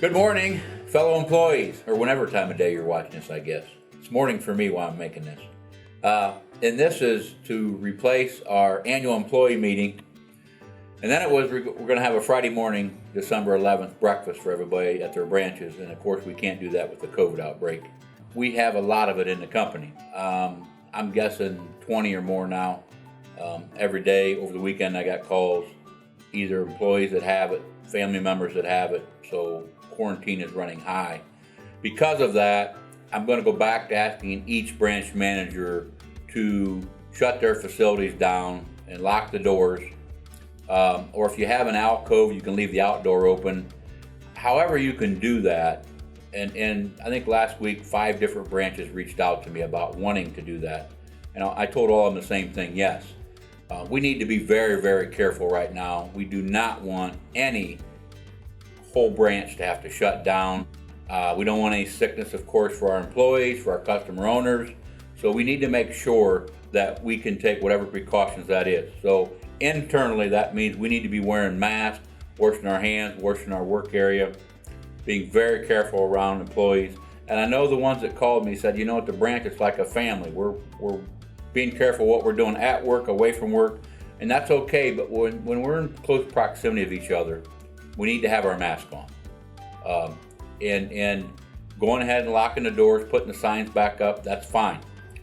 Good morning, fellow employees, or whenever time of day you're watching this, I guess. It's morning for me while I'm making this. And this is to replace our annual employee meeting. And then we're going to have a Friday morning, December 11th, breakfast for everybody at their branches. And of course, we can't do that with the COVID outbreak. We have a lot of it in the company. I'm guessing 20 or more now. Every day over the weekend, I got calls, either employees that have it, family members that have it. So quarantine is running high. Because of that, I'm going to go back to asking each branch manager to shut their facilities down and lock the doors. Or if you have an alcove, you can leave the outdoor open. However you can do that. And I think last week, 5 different branches reached out to me about wanting to do that. And I told all of them the same thing, yes. We need to be very, very careful right now. We do not want any whole branch to have to shut down. We don't want any sickness, of course, for our employees, for our customer owners. So we need to make sure that we can take whatever precautions that is. So internally, that means we need to be wearing masks, washing our hands, washing our work area, being very careful around employees. And I know the ones that called me said, at the branch, it's like a family. We're being careful what we're doing at work, away from work, and that's okay. But when we're in close proximity of each other, we need to have our mask on. And going ahead and locking the doors, putting the signs back up, that's fine.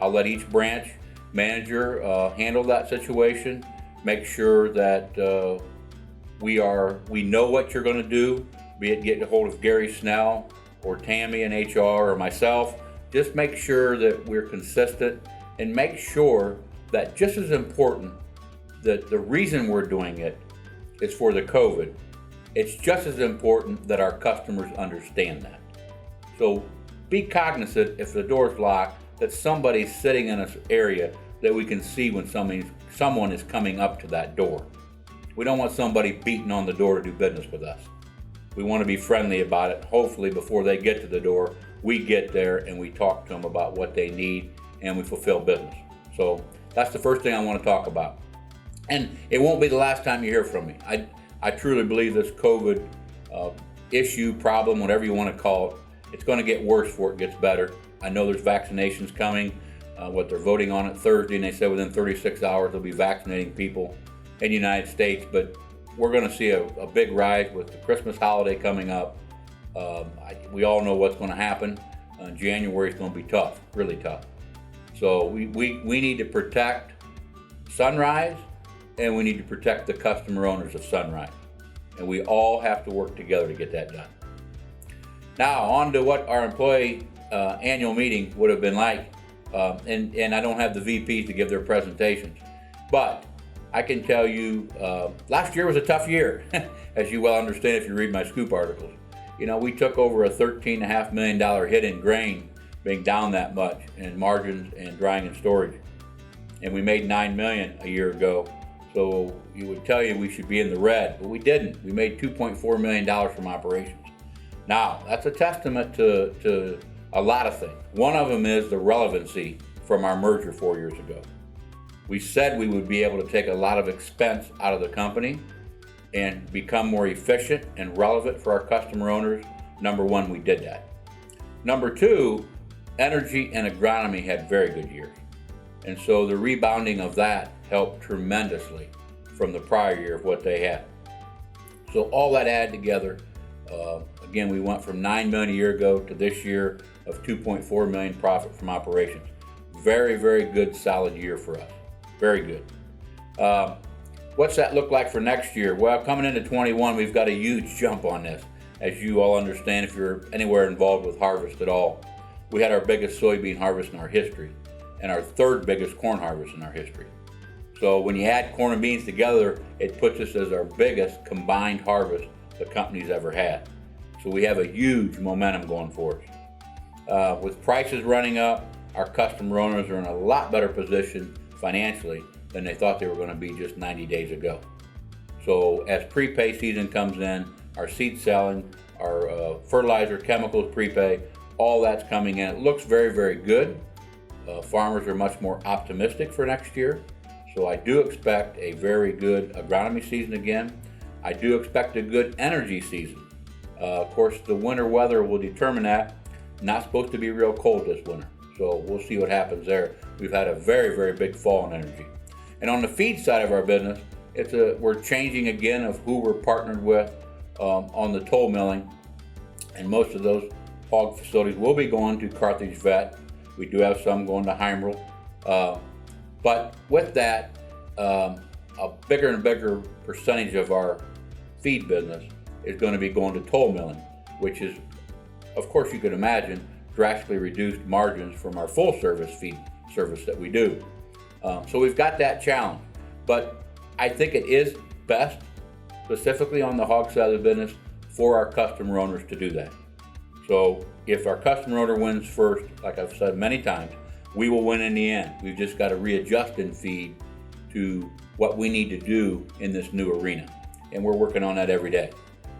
I'll let each branch manager handle that situation. Make sure that we know what you're going to do, be it getting a hold of Gary Snell or Tammy in HR or myself. Just make sure that we're consistent and make sure that just as important that the reason we're doing it is for the COVID. It's just as important that our customers understand that. So be cognizant if the door's locked that somebody's sitting in an area that we can see when someone is coming up to that door. We don't want somebody beating on the door to do business with us. We want to be friendly about it. Hopefully before they get to the door, we get there and we talk to them about what they need and we fulfill business. So that's the first thing I want to talk about. And it won't be the last time you hear from me. I truly believe this COVID issue, problem, whatever you want to call it, it's going to get worse before it gets better. I know there's vaccinations coming. What they're voting on it Thursday, and they said within 36 hours they'll be vaccinating people in the United States. But we're going to see a big rise with the Christmas holiday coming up. We all know what's going to happen. January is going to be tough, really tough. So we need to protect Sunrise, and we need to protect the customer owners of Sunrise. And we all have to work together to get that done. Now, on to what our employee annual meeting would have been like. And I don't have the VPs to give their presentations. But I can tell you, last year was a tough year, as you well understand if you read my scoop articles. We took over a $13.5 million hit in grain, being down that much in margins and drying and storage. And we made $9 million a year ago. So you would tell you we should be in the red, but we didn't. We made $2.4 million from operations. Now, that's a testament to a lot of things. One of them is the relevancy from our merger 4 years ago. We said we would be able to take a lot of expense out of the company and become more efficient and relevant for our customer owners. Number one, we did that. Number two, energy and agronomy had very good years. And so the rebounding of that helped tremendously from the prior year of what they had. So all that added together, again, we went from $9 million a year ago to this year of $2.4 million profit from operations. Very, very good, solid year for us. Very good. What's that look like for next year? Well, coming into 21, we've got a huge jump on this. As you all understand, if you're anywhere involved with harvest at all, we had our biggest soybean harvest in our history and our third biggest corn harvest in our history. So when you add corn and beans together, it puts us as our biggest combined harvest the company's ever had. So we have a huge momentum going for us. With prices running up, our customer owners are in a lot better position financially than they thought they were going to be just 90 days ago. So as prepay season comes in, our seed selling, our fertilizer, chemicals, prepay, all that's coming in. It looks very, very good. Farmers are much more optimistic for next year. So I do expect a very good agronomy season again. I do expect a good energy season. Of course, the winter weather will determine that. Not supposed to be real cold this winter, so we'll see what happens there. We've had a very, very big fall in energy. And on the feed side of our business, we're changing again of who we're partnered with on the toll milling, and most of those hog facilities will be going to Carthage Vet. We do have some going to Heimerl, but with that, a bigger and bigger percentage of our feed business is going to be going to toll milling, which is, of course, you could imagine, drastically reduced margins from our full service feed service that we do. So we've got that challenge, but I think it is best, specifically on the hog side of the business, for our customer owners to do that. So if our customer owner wins first, like I've said many times, we will win in the end. We've just got to readjust in feed to what we need to do in this new arena, and we're working on that every day.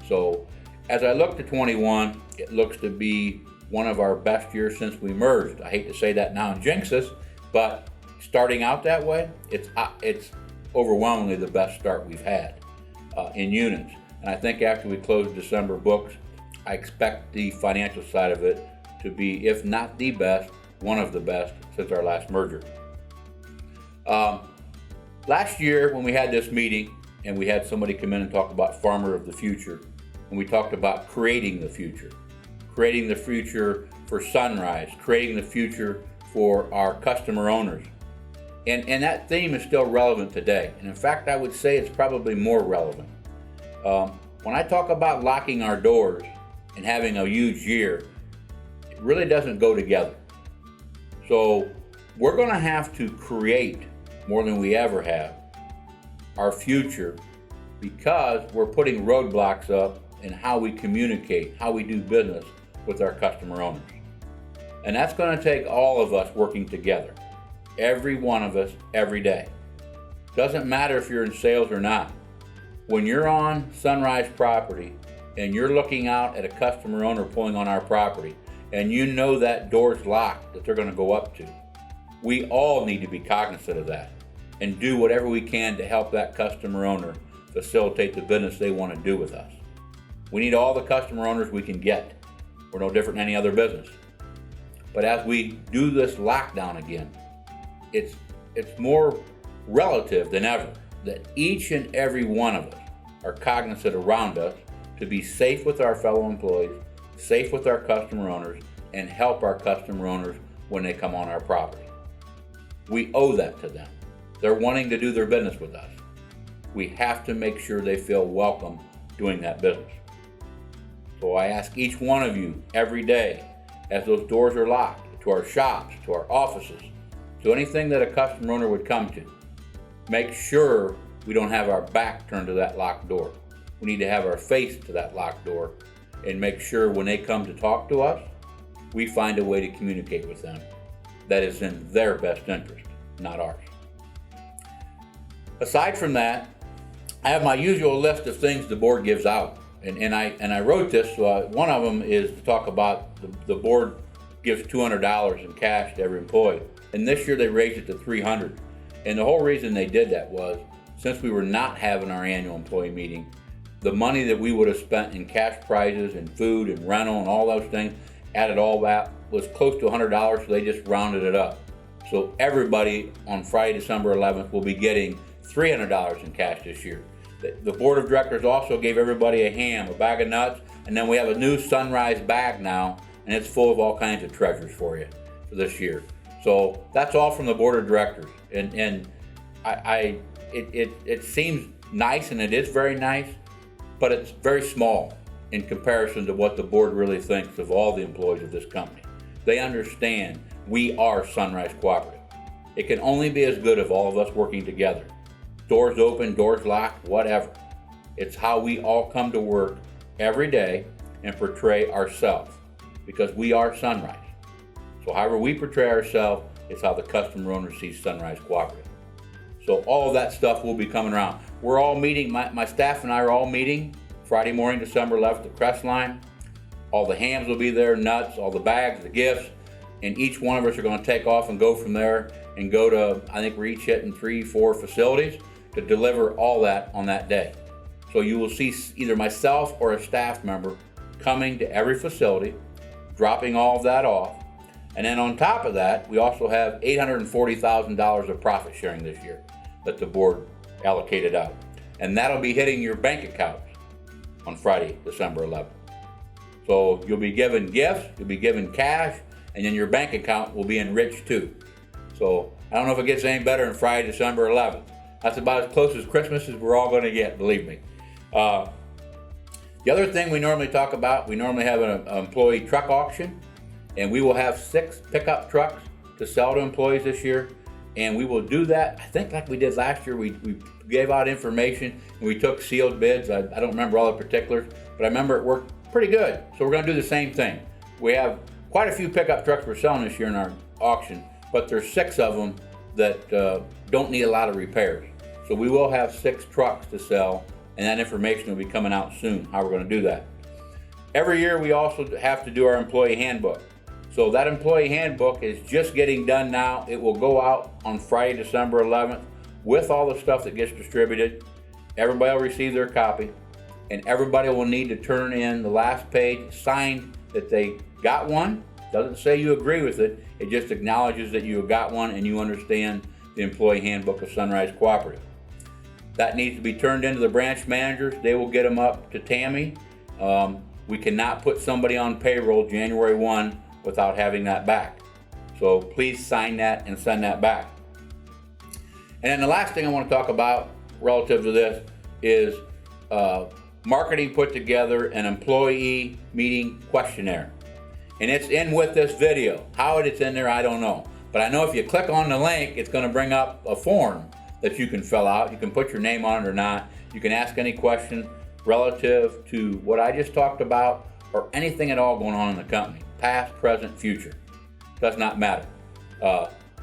So as I look to 21, it looks to be one of our best years since we merged. I hate to say that now and jinx us, but starting out that way, it's overwhelmingly the best start we've had in units. And I think after we close December books, I expect the financial side of it to be, if not the best, one of the best since our last merger. Last year when we had this meeting and we had somebody come in and talk about farmer of the future, and we talked about creating the future for Sunrise, creating the future for our customer owners. And that theme is still relevant today. And in fact, I would say it's probably more relevant. When I talk about locking our doors and having a huge year, it really doesn't go together. So we're going to have to create, more than we ever have, our future, because we're putting roadblocks up in how we communicate, how we do business with our customer owners. And that's going to take all of us working together, every one of us, every day. Doesn't matter if you're in sales or not. When you're on Sunrise property and you're looking out at a customer owner pulling on our property, and you know that door's locked that they're going to go up to, we all need to be cognizant of that and do whatever we can to help that customer owner facilitate the business they want to do with us. We need all the customer owners we can get. We're no different than any other business. But as we do this lockdown again, it's more relative than ever that each and every one of us are cognizant around us to be safe with our fellow employees, safe with our customer owners, and help our customer owners when they come on our property. We owe that to them. They're wanting to do their business with us. We have to make sure they feel welcome doing that business. So I ask each one of you every day, as those doors are locked, to our shops, to our offices, to anything that a customer owner would come to, make sure we don't have our back turned to that locked door. We need to have our face to that locked door and make sure when they come to talk to us, we find a way to communicate with them that is in their best interest, not ours. Aside from that, I have my usual list of things the board gives out. And I wrote this. One of them is to talk about the board gives $200 in cash to every employee. And this year they raised it to $300. And the whole reason they did that was, since we were not having our annual employee meeting, the money that we would have spent in cash prizes and food and rental and all those things, added all that, was close to $100, so they just rounded it up. So everybody on Friday, December 11th will be getting $300 in cash this year. The board of directors also gave everybody a ham, a bag of nuts, and then we have a new Sunrise bag now, and it's full of all kinds of treasures for you for this year. So that's all from the board of directors, and it seems nice, and it is very nice, but it's very small in comparison to what the board really thinks of all the employees of this company. They understand we are Sunrise Cooperative. It can only be as good of all of us working together. Doors open, doors locked, whatever. It's how we all come to work every day and portray ourselves, because we are Sunrise. So however we portray ourselves is how the customer owner sees Sunrise Cooperative. So all of that stuff will be coming around. We're all meeting, my staff and I are all meeting Friday morning, December 11th at Crestline. All the hams will be there, nuts, all the bags, the gifts, and each one of us are going to take off and go from there and go to, I think we're each hitting 3-4 facilities to deliver all that on that day. So you will see either myself or a staff member coming to every facility, dropping all of that off. And then on top of that, we also have $840,000 of profit sharing this year that the board allocated out. And that'll be hitting your bank accounts on Friday, December 11th. So you'll be given gifts, you'll be given cash, and then your bank account will be enriched too. So I don't know if it gets any better than Friday, December 11th. That's about as close as Christmas as we're all going to get, believe me. The other thing we normally talk about, we normally have an employee truck auction, and we will have 6 pickup trucks to sell to employees this year. And we will do that, I think like we did last year. We gave out information and we took sealed bids. I don't remember all the particulars, but I remember it worked pretty good. So we're going to do the same thing. We have quite a few pickup trucks we're selling this year in our auction, but there's 6 of them that don't need a lot of repairs. So we will have 6 trucks to sell, and that information will be coming out soon, how we're going to do that. Every year we also have to do our employee handbook. So that employee handbook is just getting done now. It will go out on Friday, December 11th with all the stuff that gets distributed. Everybody will receive their copy, and everybody will need to turn in the last page, signed that they got one. Doesn't say you agree with it. It just acknowledges that you got one and you understand the employee handbook of Sunrise Cooperative. That needs to be turned into the branch managers. They will get them up to Tammy. We cannot put somebody on payroll January 1 without having that back. So please sign that and send that back. And then the last thing I want to talk about relative to this is marketing put together an employee meeting questionnaire. And it's in with this video. How it's in there, I don't know. But I know if you click on the link, it's going to bring up a form that you can fill out. You can put your name on it or not. You can ask any question relative to what I just talked about or anything at all going on in the company. Past, present, future. Does not matter.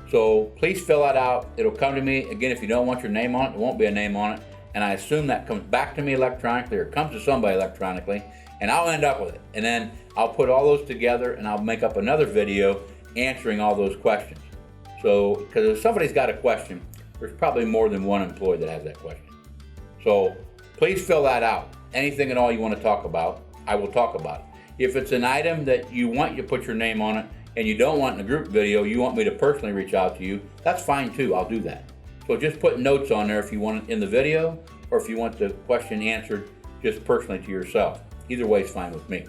So please fill that out. It'll come to me. Again, if you don't want your name on it, there won't be a name on it. And I assume that comes back to me electronically or comes to somebody electronically, and I'll end up with it. And then I'll put all those together and I'll make up another video answering all those questions. So, because if somebody's got a question, there's probably more than one employee that has that question. So please fill that out. Anything at all you want to talk about, I will talk about it. If it's an item that you want you to put your name on it and you don't want in a group video, you want me to personally reach out to you, that's fine too, I'll do that. So just put notes on there if you want it in the video or if you want the question answered just personally to yourself. Either way is fine with me.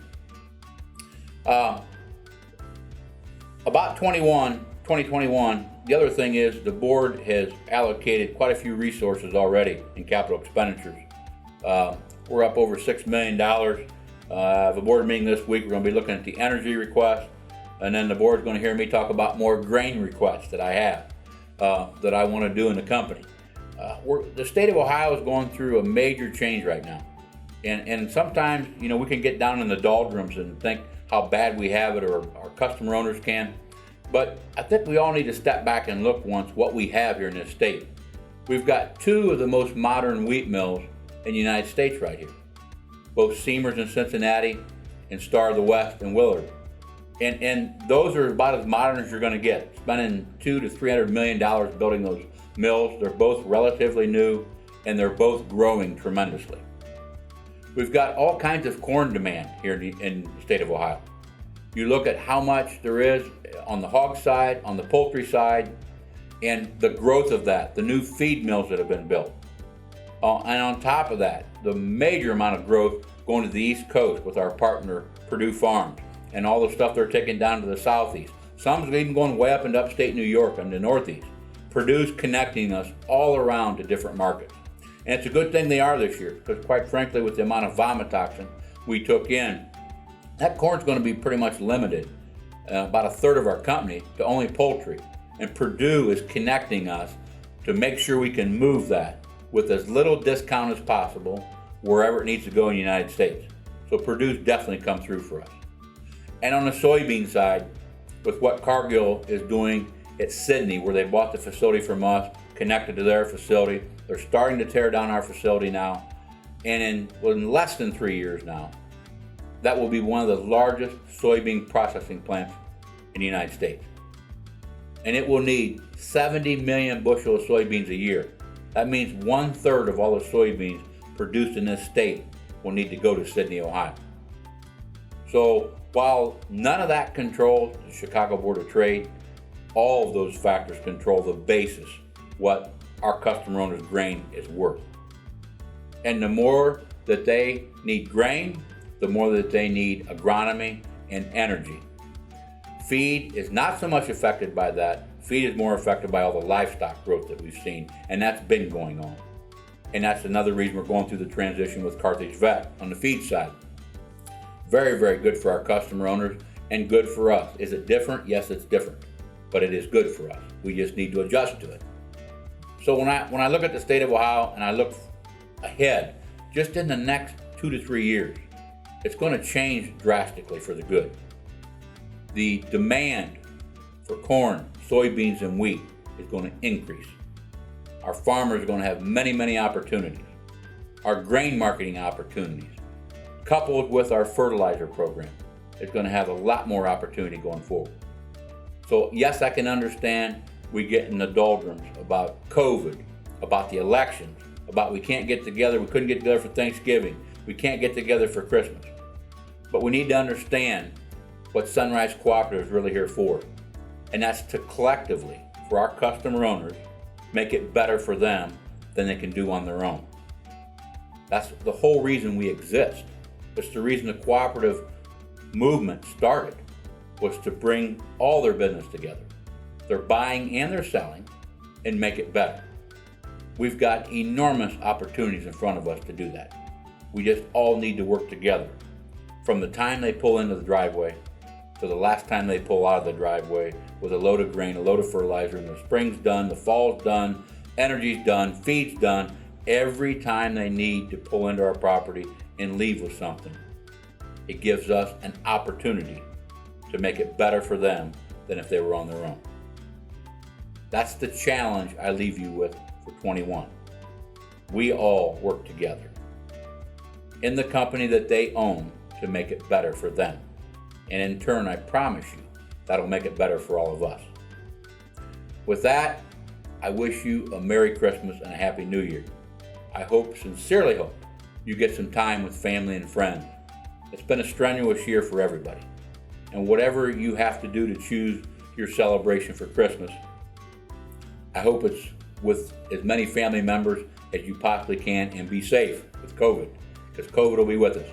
About 2021, the other thing is the board has allocated quite a few resources already in capital expenditures. We're up over $6 million. The board meeting this week, we're going to be looking at the energy request, and then the board's going to hear me talk about more grain requests that I have that I want to do in the company. The state of Ohio is going through a major change right now, and sometimes we can get down in the doldrums and think how bad we have it, or our customer owners can. But I think we all need to step back and look once what we have here in this state. We've got 2 of the most modern wheat mills in the United States right here. Both Seamers in Cincinnati and Star of the West in Willard. And those are about as modern as you're going to get. Spending $200 to $300 million building those mills. They're both relatively new and they're both growing tremendously. We've got all kinds of corn demand here in the state of Ohio. You look at how much there is on the hog side, on the poultry side, and the growth of that, the new feed mills that have been built. And on top of that, the major amount of growth going to the East Coast with our partner, Purdue Farms, and all the stuff they're taking down to the Southeast. Some's even going way up into upstate New York and the Northeast. Purdue's connecting us all around to different markets. And it's a good thing they are this year, because quite frankly, with the amount of vomitoxin we took in, that corn's going to be pretty much limited, about a third of our company, to only poultry. And Purdue is connecting us to make sure we can move that with as little discount as possible wherever it needs to go in the United States. So Purdue's definitely come through for us. And on the soybean side, with what Cargill is doing at Sydney, where they bought the facility from us, connected to their facility, they're starting to tear down our facility now. And in less than 3 years now, that will be one of the largest soybean processing plants in the United States. And it will need 70 million bushel of soybeans a year. That means 1/3 of all the soybeans produced in this state will need to go to Sydney, Ohio. So while none of that controls the Chicago Board of Trade, all of those factors control the basis, what our customer owners' grain is worth. And the more that they need grain, the more that they need agronomy and energy. Feed is not so much affected by that. Feed is more affected by all the livestock growth that we've seen, and that's been going on. And that's another reason we're going through the transition with Carthage Vet on the feed side. Very, very good for our customer owners and good for us. Is it different? Yes, it's different, but it is good for us. We just need to adjust to it. So when I look at the state of Ohio and I look ahead, just in the next 2 to 3 years, it's going to change drastically for the good. The demand for corn, soybeans, and wheat is going to increase. Our farmers are going to have many, many opportunities. Our grain marketing opportunities, coupled with our fertilizer program, is going to have a lot more opportunity going forward. So yes, I can understand we get in the doldrums about COVID, about the elections, about we can't get together, we couldn't get together for Thanksgiving, we can't get together for Christmas. But we need to understand what Sunrise Cooperative is really here for. And that's to collectively, for our customer owners, make it better for them than they can do on their own. That's the whole reason we exist. It's the reason the cooperative movement started, was to bring all their business together. Their buying and their selling, and make it better. We've got enormous opportunities in front of us to do that. We just all need to work together. From the time they pull into the driveway to the last time they pull out of the driveway with a load of grain, a load of fertilizer, and the spring's done, the fall's done, energy's done, feed's done, every time they need to pull into our property and leave with something. It gives us an opportunity to make it better for them than if they were on their own. That's the challenge I leave you with for 21. We all work together in the company that they own to make it better for them. And in turn, I promise you, that'll make it better for all of us. With that, I wish you a Merry Christmas and a Happy New Year. I sincerely hope, you get some time with family and friends. It's been a strenuous year for everybody. And whatever you have to do to choose your celebration for Christmas, I hope it's with as many family members as you possibly can, and be safe with COVID, because COVID will be with us.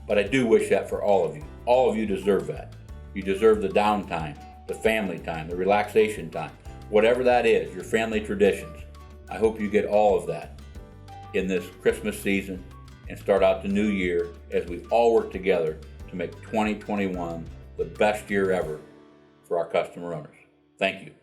But I do wish that for all of you. All of you deserve that. You deserve the downtime, the family time, the relaxation time, whatever that is, your family traditions. I hope you get all of that in this Christmas season and start out the new year as we all work together to make 2021 the best year ever for our customer owners. Thank you.